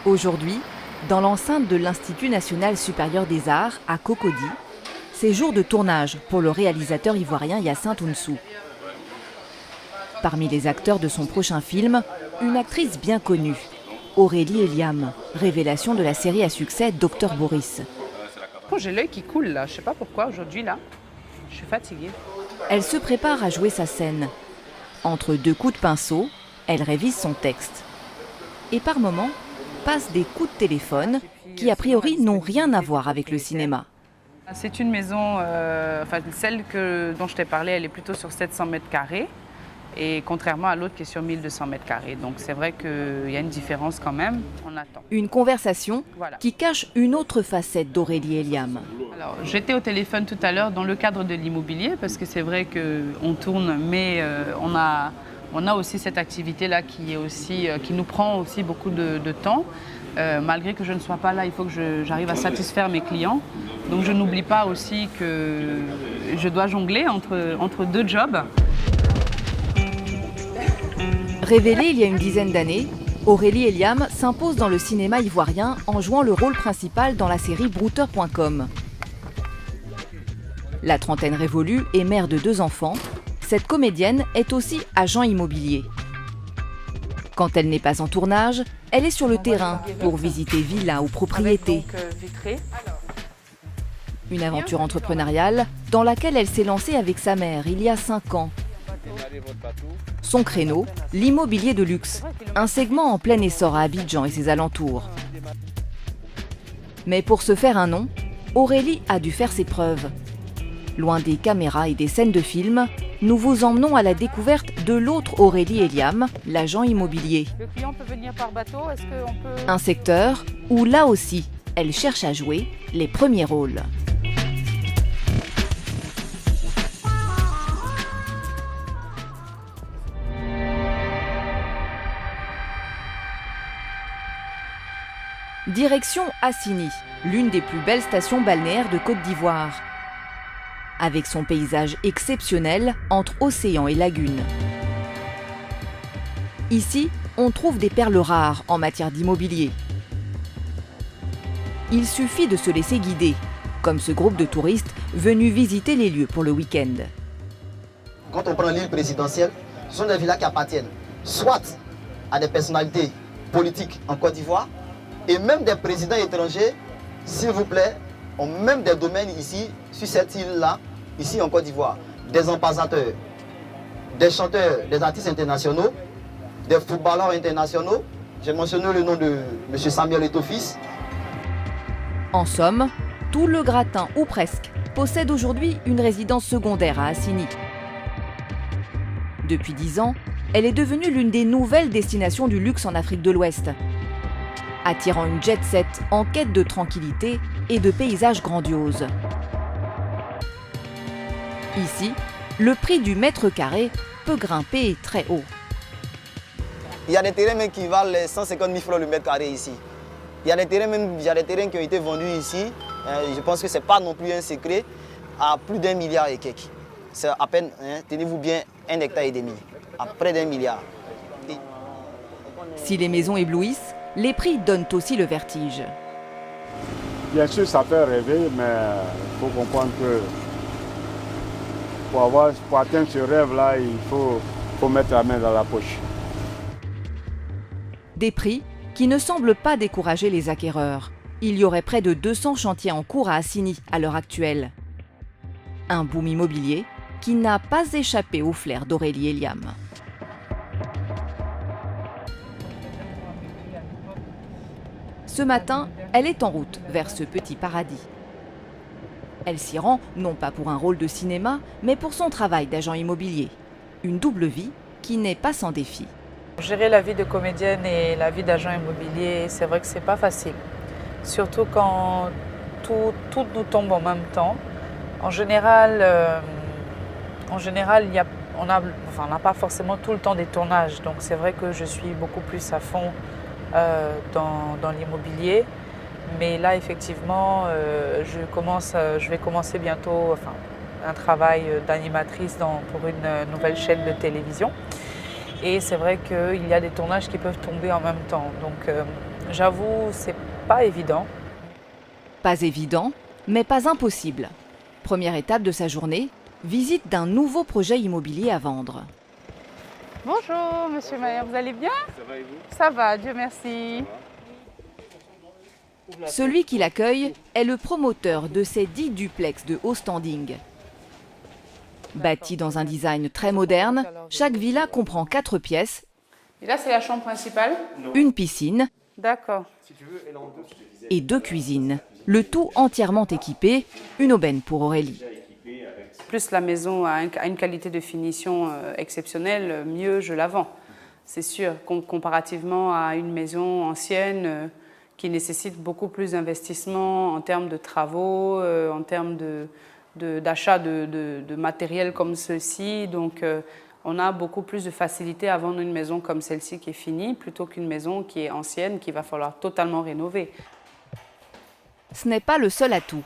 Aujourd'hui, dans l'enceinte de l'Institut national supérieur des arts à Cocody, c'est jour de tournage pour le réalisateur ivoirien Hyacinthe Ounsou. Parmi les acteurs de son prochain film, une actrice bien connue, Aurélie Eliam, révélation de la série à succès Docteur Boris. Oh, j'ai l'œil qui coule là, je sais pas pourquoi aujourd'hui là, je suis fatiguée. Elle se prépare à jouer sa scène. Entre deux coups de pinceau, elle révise son texte. Et par moments, passe des coups de téléphone qui a priori n'ont rien à voir avec le cinéma. C'est une maison, celle dont je t'ai parlé, elle est plutôt sur 700 mètres carrés. Et contrairement à l'autre qui est sur 1200 mètres carrés. Donc c'est vrai qu'il y a une différence quand même, on attend. Une conversation qui cache une autre facette d'Aurélie Eliam. Alors j'étais au téléphone tout à l'heure dans le cadre de l'immobilier, parce que c'est vrai qu'on tourne, mais on a aussi cette activité-là qui nous prend aussi beaucoup de temps. Malgré que je ne sois pas là, il faut que j'arrive à satisfaire mes clients. Donc je n'oublie pas aussi que je dois jongler entre deux jobs. Révélée il y a une dizaine d'années, Aurélie Eliam s'impose dans le cinéma ivoirien en jouant le rôle principal dans la série Brouteur.com. La trentaine révolue et mère de 2 enfants, cette comédienne est aussi agent immobilier. Quand elle n'est pas en tournage, elle est sur le terrain pour visiter villas ou propriétés. Une aventure entrepreneuriale dans laquelle elle s'est lancée avec sa mère il y a 5 ans. Son créneau, l'immobilier de luxe, un segment en plein essor à Abidjan et ses alentours. Mais pour se faire un nom, Aurélie a dû faire ses preuves. Loin des caméras et des scènes de films, nous vous emmenons à la découverte de l'autre Aurélie Eliam, l'agent immobilier. Le client peut venir par bateau, est-ce qu'on peut... Un secteur où, là aussi, elle cherche à jouer les premiers rôles. Direction Assini, l'une des plus belles stations balnéaires de Côte d'Ivoire. Avec son paysage exceptionnel entre océan et lagune. Ici, on trouve des perles rares en matière d'immobilier. Il suffit de se laisser guider, comme ce groupe de touristes venus visiter les lieux pour le week-end. Quand on prend l'île présidentielle, ce sont des villas qui appartiennent soit à des personnalités politiques en Côte d'Ivoire, et même des présidents étrangers, s'il vous plaît, ont même des domaines ici, sur cette île-là, ici en Côte d'Ivoire. Des ambassadeurs, des chanteurs, des artistes internationaux, des footballeurs internationaux. J'ai mentionné le nom de M. Samuel Eto'o-Fils. En somme, tout le gratin, ou presque, possède aujourd'hui une résidence secondaire à Assini. Depuis 10 ans, elle est devenue l'une des nouvelles destinations du luxe en Afrique de l'Ouest, attirant une jet-set en quête de tranquillité et de paysages grandioses. Ici, le prix du mètre carré peut grimper très haut. Il y a des terrains même qui valent 150 000 francs le mètre carré ici. Il y a des terrains qui ont été vendus ici, je pense que ce n'est pas non plus un secret, à plus d'1 milliard et quelques. C'est à peine, tenez-vous bien, 1,5 hectare, à près d'1 milliard. Si les maisons éblouissent, les prix donnent aussi le vertige. Bien sûr, ça fait rêver, mais il faut comprendre que pour atteindre ce rêve-là, il faut mettre la main dans la poche. Des prix qui ne semblent pas décourager les acquéreurs. Il y aurait près de 200 chantiers en cours à Assini à l'heure actuelle. Un boom immobilier qui n'a pas échappé au flair d'Aurélie Eliam. Ce matin, elle est en route vers ce petit paradis. Elle s'y rend non pas pour un rôle de cinéma, mais pour son travail d'agent immobilier. Une double vie qui n'est pas sans défi. Gérer la vie de comédienne et la vie d'agent immobilier, c'est vrai que c'est pas facile. Surtout quand tout nous tombe en même temps. En général, on n'a pas forcément tout le temps des tournages. Donc c'est vrai que je suis beaucoup plus à fond dans l'immobilier. Mais là, effectivement, je vais commencer bientôt un travail d'animatrice pour une nouvelle chaîne de télévision. Et c'est vrai qu'il y a des tournages qui peuvent tomber en même temps. Donc J'avoue, c'est pas évident. Pas évident, mais pas impossible. Première étape de sa journée, visite d'un nouveau projet immobilier à vendre. Bonjour, monsieur Mayer, vous allez bien? Ça va et vous? Ça va, Dieu merci. Celui qui l'accueille est le promoteur de ces 10 duplex de haut standing. Bâti dans un design très moderne, chaque villa comprend 4 pièces, Et là, c'est la chambre principale? une piscine D'accord. et 2 cuisines. Le tout entièrement équipé, une aubaine pour Aurélie. Plus la maison a une qualité de finition exceptionnelle, mieux je la vends. C'est sûr, comparativement à une maison ancienne qui nécessite beaucoup plus d'investissement en termes de travaux, en termes d'achat de matériel comme ceci. Donc, on a beaucoup plus de facilité à vendre une maison comme celle-ci qui est finie plutôt qu'une maison qui est ancienne, qu'il va falloir totalement rénover. Ce n'est pas le seul atout.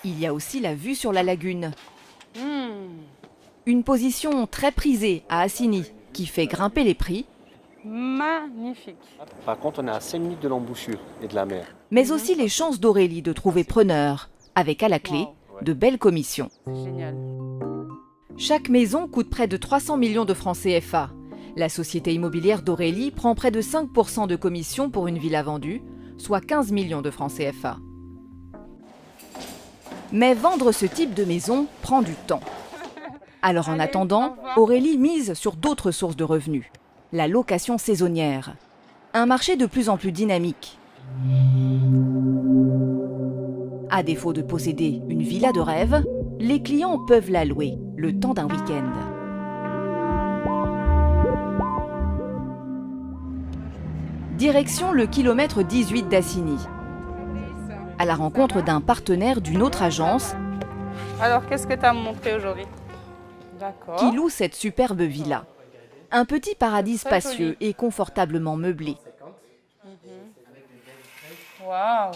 Il y a aussi la vue sur la lagune. Une position très prisée à Assigny qui fait grimper les prix, Magnifique. Par contre, on est à 5 minutes de l'embouchure et de la mer. mais aussi les chances d'Aurélie de trouver preneur, avec à la clé de belles commissions. C'est génial. Chaque maison coûte près de 300 millions de francs CFA. La société immobilière d'Aurélie prend près de 5% de commission pour une villa vendue, soit 15 millions de francs CFA. Mais vendre ce type de maison prend du temps. Alors en attendant, Aurélie mise sur d'autres sources de revenus. La location saisonnière. Un marché de plus en plus dynamique. À défaut de posséder une villa de rêve, les clients peuvent la louer le temps d'un week-end. Direction le kilomètre 18 d'Assigny. À la rencontre d'un partenaire d'une autre agence Alors, qu'est-ce que tu as à me montrer aujourd'hui? D'accord. qui loue cette superbe villa. Un petit paradis spacieux et confortablement meublé. Waouh.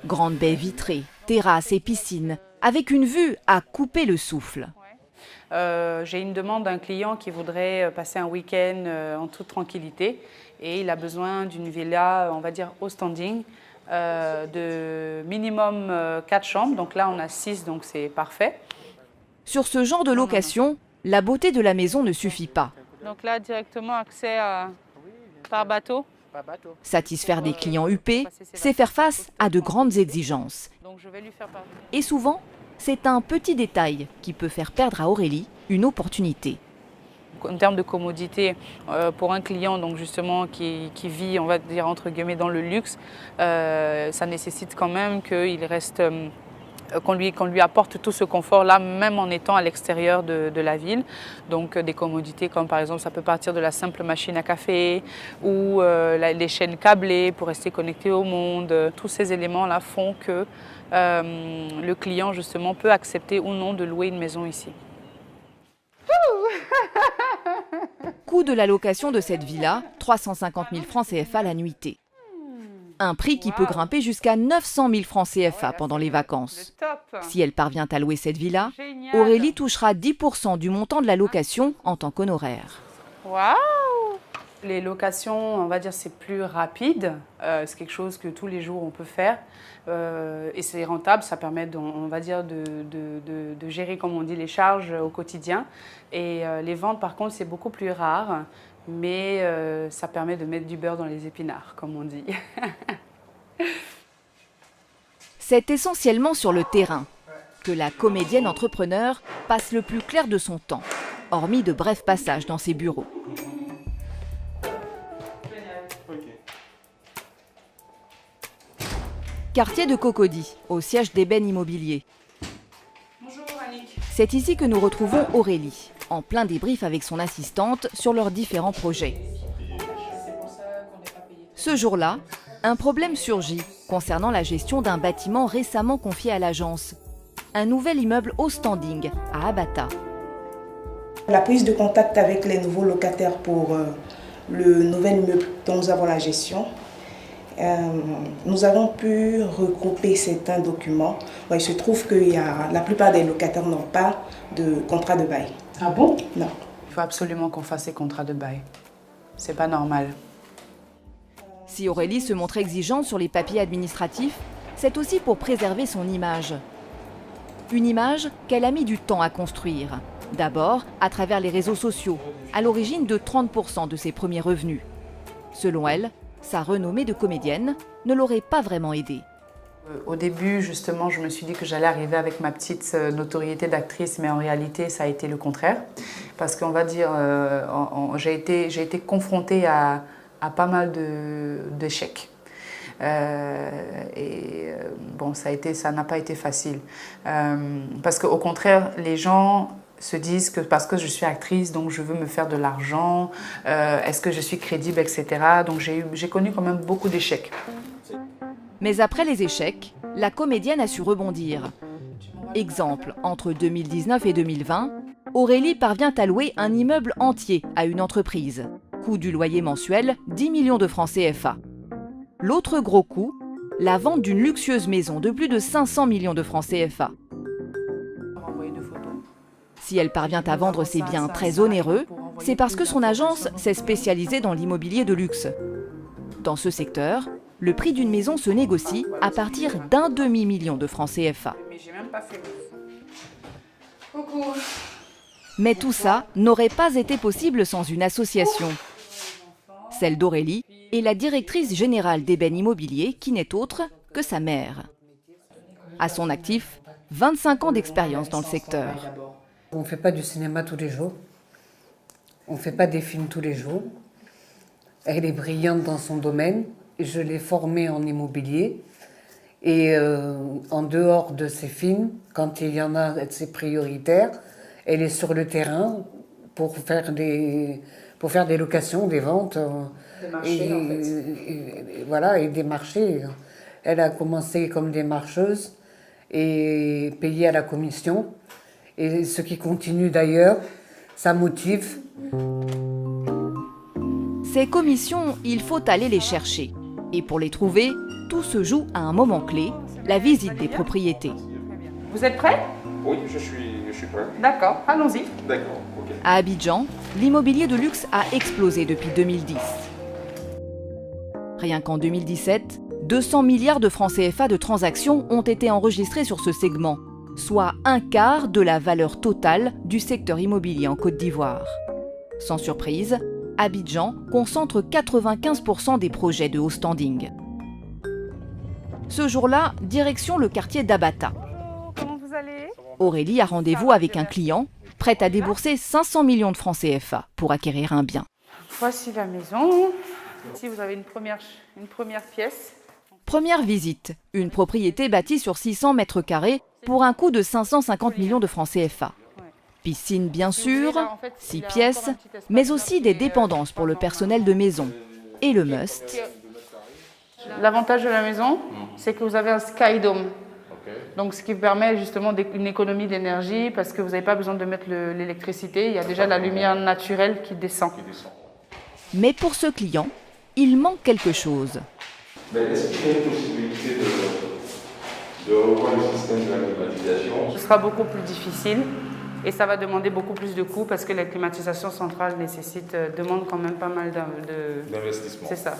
Grande baie vitrée, terrasse et piscine, avec une vue à couper le souffle. J'ai une demande d'un client qui voudrait passer un week-end en toute tranquillité et il a besoin d'une villa, on va dire, au standing, de minimum 4 chambres. Donc là, on a 6, donc c'est parfait. Sur ce genre de location, la beauté de la maison ne suffit pas. Donc là, directement accès par bateau. Satisfaire des clients huppés, c'est faire face à de grandes exigences. Donc je vais lui faire part. Et souvent, c'est un petit détail qui peut faire perdre à Aurélie une opportunité. En termes de commodité, pour un client donc justement qui vit, on va dire entre guillemets, dans le luxe, ça nécessite quand même qu'il reste, qu'on lui apporte tout ce confort-là, même en étant à l'extérieur de la ville. Donc des commodités comme par exemple, ça peut partir de la simple machine à café ou les chaînes câblées pour rester connecté au monde. Tous ces éléments-là font que le client justement peut accepter ou non de louer une maison ici. Coût de la location de cette villa, 350 000 francs CFA la nuitée. Un prix qui peut grimper jusqu'à 900 000 francs CFA pendant les vacances. Si elle parvient à louer cette villa, Aurélie touchera 10% du montant de la location en tant qu'honoraire. Waouh! Les locations, on va dire, c'est plus rapide. C'est quelque chose que tous les jours on peut faire. Et c'est rentable, ça permet, on va dire, de gérer, comme on dit, les charges au quotidien. Et les ventes, par contre, c'est beaucoup plus rare. Mais ça permet de mettre du beurre dans les épinards, comme on dit. C'est essentiellement sur le terrain que la comédienne entrepreneur passe le plus clair de son temps, hormis de brefs passages dans ses bureaux. Quartier de Cocody, au siège d'Ébène Immobilier. Bonjour Annick. C'est ici que nous retrouvons Aurélie, en plein débrief avec son assistante sur leurs différents projets. Ce jour-là, un problème surgit concernant la gestion d'un bâtiment récemment confié à l'agence. Un nouvel immeuble haut standing à Abata. La prise de contact avec les nouveaux locataires pour le nouvel immeuble dont nous avons la gestion. Nous avons pu regrouper certains documents. Il se trouve que la plupart des locataires n'ont pas de contrat de bail. Ah bon? Non. Il faut absolument qu'on fasse ces contrats de bail. C'est pas normal. Si Aurélie se montre exigeante sur les papiers administratifs, c'est aussi pour préserver son image. Une image qu'elle a mis du temps à construire. D'abord, à travers les réseaux sociaux, à l'origine de 30% de ses premiers revenus. Selon elle, sa renommée de comédienne ne l'aurait pas vraiment aidée. Au début, justement, je me suis dit que j'allais arriver avec ma petite notoriété d'actrice, mais en réalité, ça a été le contraire. Parce qu'on va dire, j'ai été confrontée à pas mal d'échecs. Bon, ça n'a pas été facile. Parce qu'au contraire, les gens se disent que parce que je suis actrice, donc je veux me faire de l'argent, est-ce que je suis crédible, etc. Donc j'ai connu quand même beaucoup d'échecs. Mais après les échecs, la comédienne a su rebondir. Exemple, entre 2019 et 2020, Aurélie parvient à louer un immeuble entier à une entreprise. Coût du loyer mensuel, 10 millions de francs CFA. L'autre gros coût, la vente d'une luxueuse maison de plus de 500 millions de francs CFA. Si elle parvient à vendre ses biens très onéreux, c'est parce que son agence s'est spécialisée dans l'immobilier de luxe. Dans ce secteur, le prix d'une maison se négocie à partir d'un demi-million de francs CFA. Mais tout ça n'aurait pas été possible sans une association. Celle d'Aurélie est la directrice générale d'Ébène Immobilier, qui n'est autre que sa mère. À son actif, 25 ans d'expérience dans le secteur. On ne fait pas du cinéma tous les jours. On ne fait pas des films tous les jours. Elle est brillante dans son domaine. Je l'ai formée en immobilier. Et en dehors de ses films, quand il y en a, c'est prioritaire, elle est sur le terrain pour faire des locations, des ventes. Des marchés, en fait. Voilà, et des marchés. Elle a commencé comme démarcheuse et payée à la commission. Et ce qui continue d'ailleurs, ça motive. Ces commissions, il faut aller les chercher. Et pour les trouver, tout se joue à un moment clé, la visite des propriétés. Vous êtes prêts? Oui, je suis prêt. D'accord, allons-y. D'accord, ok. À Abidjan, l'immobilier de luxe a explosé depuis 2010. Rien qu'en 2017, 200 milliards de francs CFA de transactions ont été enregistrés sur ce segment, soit un quart de la valeur totale du secteur immobilier en Côte d'Ivoire. Sans surprise, Abidjan concentre 95% des projets de haut standing. Ce jour-là, direction le quartier d'Abata. Comment vous allez? Aurélie a rendez-vous avec un client, prêt à débourser 500 millions de francs CFA pour acquérir un bien. Voici la maison. Ici, vous avez une première pièce. Première visite, une propriété bâtie sur 600 mètres carrés pour un coût de 550 millions de francs CFA. Piscine bien sûr, 6 pièces, mais aussi des dépendances pour le personnel de maison. Et le must. L'avantage de la maison, c'est que vous avez un sky dome. Donc ce qui permet justement une économie d'énergie parce que vous n'avez pas besoin de mettre l'électricité, il y a déjà la lumière naturelle qui descend. Mais pour ce client, il manque quelque chose. Est-ce qu'il y a une possibilité de revoir le système de la climatisation? Ce sera beaucoup plus difficile et ça va demander beaucoup plus de coûts parce que la climatisation centrale demande quand même pas mal d'investissement. C'est ça.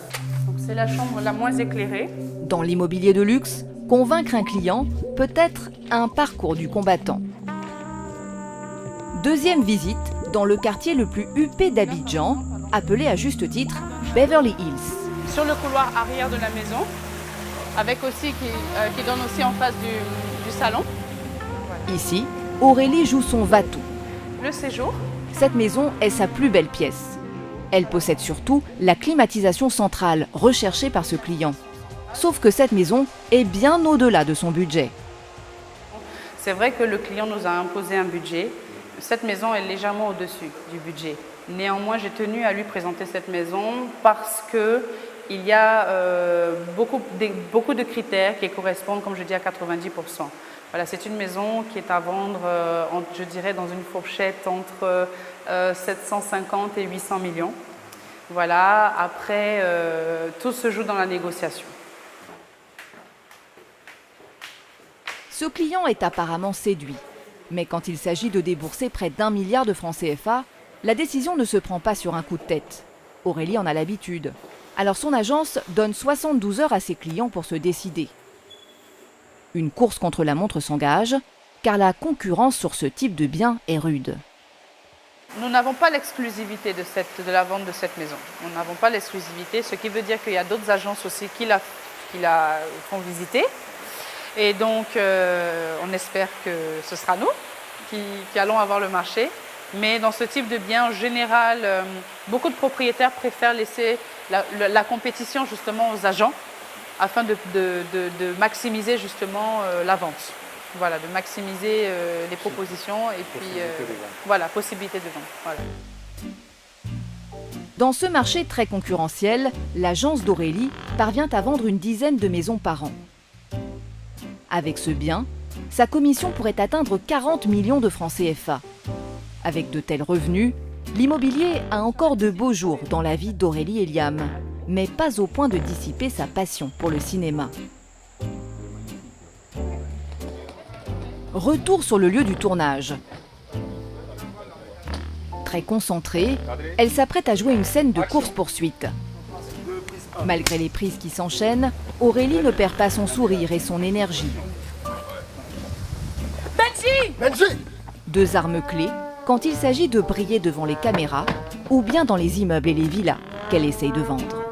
Donc c'est la chambre la moins éclairée. Dans l'immobilier de luxe, convaincre un client peut être un parcours du combattant. Deuxième visite dans le quartier le plus huppé d'Abidjan, appelé à juste titre Beverly Hills. Sur le couloir arrière de la maison, avec aussi qui donne aussi en face du salon. Ici, Aurélie joue son va-tout. Le séjour. Cette maison est sa plus belle pièce. Elle possède surtout la climatisation centrale recherchée par ce client. Sauf que cette maison est bien au-delà de son budget. C'est vrai que le client nous a imposé un budget. Cette maison est légèrement au-dessus du budget. Néanmoins, j'ai tenu à lui présenter cette maison parce qu'il y a beaucoup de critères qui correspondent, comme je dis, à 90%. Voilà, c'est une maison qui est à vendre, je dirais, dans une fourchette entre 750 et 800 millions. Voilà, après, tout se joue dans la négociation. Ce client est apparemment séduit. Mais quand il s'agit de débourser près d'1 milliard de francs CFA, la décision ne se prend pas sur un coup de tête. Aurélie en a l'habitude. Alors son agence donne 72 heures à ses clients pour se décider. Une course contre la montre s'engage, car la concurrence sur ce type de bien est rude. Nous n'avons pas l'exclusivité de la vente de cette maison. Nous n'avons pas l'exclusivité, ce qui veut dire qu'il y a d'autres agences aussi qui la font visiter. Et donc, on espère que ce sera nous qui allons avoir le marché. Mais dans ce type de bien, en général, beaucoup de propriétaires préfèrent laisser la compétition justement aux agents afin de maximiser justement la vente. Voilà, de maximiser les propositions et puis voilà, possibilité de vente. Voilà. Dans ce marché très concurrentiel, l'agence d'Aurélie parvient à vendre une dizaine de maisons par an. Avec ce bien, sa commission pourrait atteindre 40 millions de francs CFA. Avec de tels revenus, l'immobilier a encore de beaux jours dans la vie d'Aurélie Eliam, mais pas au point de dissiper sa passion pour le cinéma. Retour sur le lieu du tournage. Très concentrée, elle s'apprête à jouer une scène de course-poursuite. Malgré les prises qui s'enchaînent, Aurélie ne perd pas son sourire et son énergie. Benji ! Deux armes clés quand il s'agit de briller devant les caméras ou bien dans les immeubles et les villas qu'elle essaye de vendre.